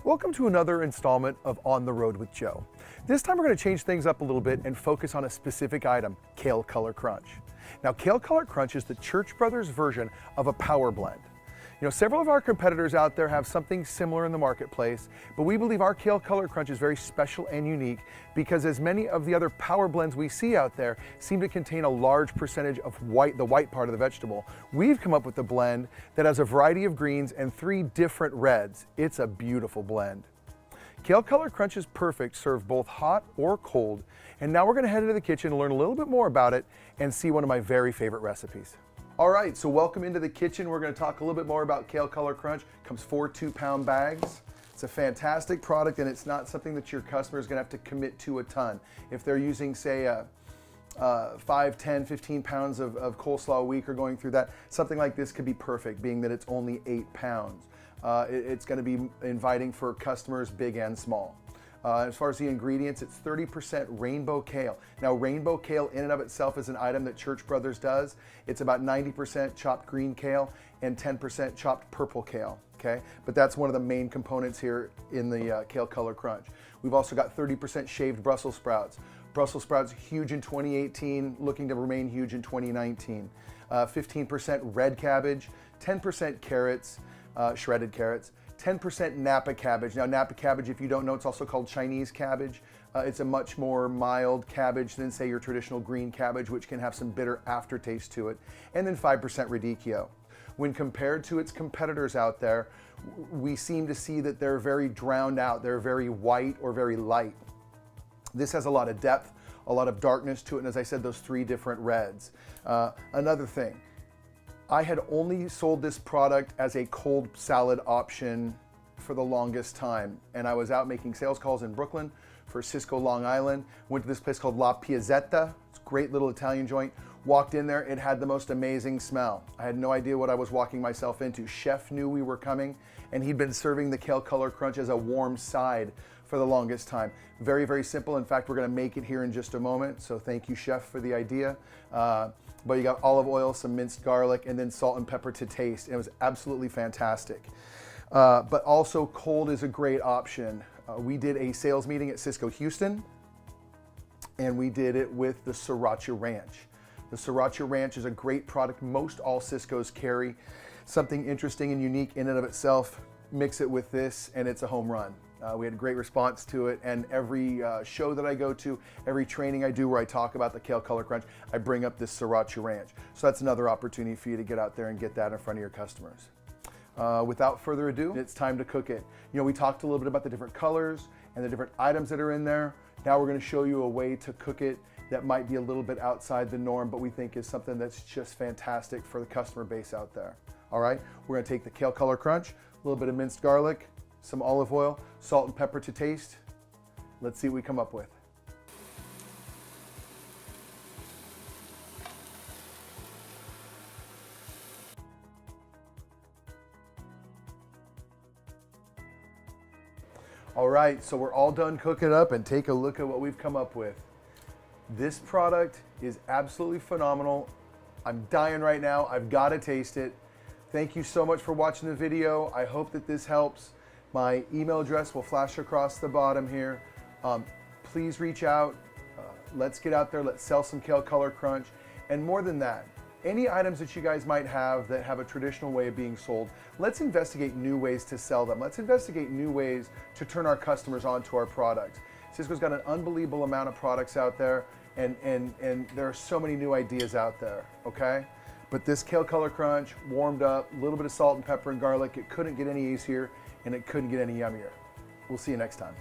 Welcome to another installment of On the Road with Joe. This time we're going to change things up a little bit and focus on a specific item, Kale Color Crunch. Now, Kale Color Crunch is the Church Brothers version of a power blend. You know, several of our competitors out there have something similar in the marketplace, but we believe our Kale Color Crunch is very special and unique because as many of the other power blends we see out there seem to contain a large percentage of the white part of the vegetable, we've come up with a blend that has a variety of greens and 3 different reds. It's a beautiful blend. Kale Color Crunch is perfect, served both hot or cold. And now we're gonna head into the kitchen and learn a little bit more about it and see one of my very favorite recipes. All right, so welcome into the kitchen. We're gonna talk a little bit more about Kale Color Crunch. It comes 4 2-pound bags. It's a fantastic product and it's not something that your customer is gonna have to commit to a ton. If they're using, say, 5, 10, 15 pounds of coleslaw a week or going through that, something like this could be perfect, being that it's only 8 pounds. It's gonna be inviting for customers big and small. As far as the ingredients, it's 30% rainbow kale. Now, rainbow kale in and of itself is an item that Church Brothers does. It's about 90% chopped green kale and 10% chopped purple kale, okay? But that's one of the main components here in the Kale Color Crunch. We've also got 30% shaved Brussels sprouts. Brussels sprouts, huge in 2018, looking to remain huge in 2019. 15% red cabbage, 10% carrots, shredded carrots, 10% Napa cabbage. Now, Napa cabbage, if you don't know, it's also called Chinese cabbage. It's a much more mild cabbage than, say, your traditional green cabbage, which can have some bitter aftertaste to it. And then 5% radicchio. When compared to its competitors out there, we seem to see that they're very drowned out. They're very white or very light. This has a lot of depth, a lot of darkness to it, and as I said, those 3 different reds. Another thing, I had only sold this product as a cold salad option for the longest time. And I was out making sales calls in Brooklyn for Cisco, Long Island. Went to this place called La Piazzetta. It's a great little Italian joint. Walked in there, it had the most amazing smell. I had no idea what I was walking myself into. Chef knew we were coming, and he'd been serving the Kale Color Crunch as a warm side for the longest time. Very, very simple. In fact, we're gonna make it here in just a moment. So thank you, Chef, for the idea. But you got olive oil, some minced garlic, and then salt and pepper to taste. And it was absolutely fantastic. But also cold is a great option. We did a sales meeting at Cisco Houston, and we did it with the Sriracha Ranch. The Sriracha Ranch is a great product most all Cisco's carry. Something interesting and unique in and of itself. Mix it with this, and it's a home run. We had a great response to it, and every show that I go to, every training I do where I talk about the Kale Color Crunch, I bring up this Sriracha Ranch. So that's another opportunity for you to get out there and get that in front of your customers. Without further ado, it's time to cook it. You know, we talked a little bit about the different colors and the different items that are in there. Now we're gonna show you a way to cook it that might be a little bit outside the norm, but we think is something that's just fantastic for the customer base out there. All right, we're gonna take the Kale Color Crunch, a little bit of minced garlic, some olive oil, salt and pepper to taste. Let's see what we come up with. All right, so we're all done cooking up, and take a look at what we've come up with. This product is absolutely phenomenal. I'm dying right now. I've got to taste it. Thank you so much for watching the video. I hope that this helps. My email address will flash across the bottom here. Please reach out. Let's get out there. Let's sell some Kale Color Crunch. And more than that, any items that you guys might have that have a traditional way of being sold, let's investigate new ways to sell them. Let's investigate new ways to turn our customers onto our products. Cisco's got an unbelievable amount of products out there, and there are so many new ideas out there, okay? But this Kale Color Crunch, warmed up, a little bit of salt and pepper and garlic, it couldn't get any easier, and it couldn't get any yummier. We'll see you next time.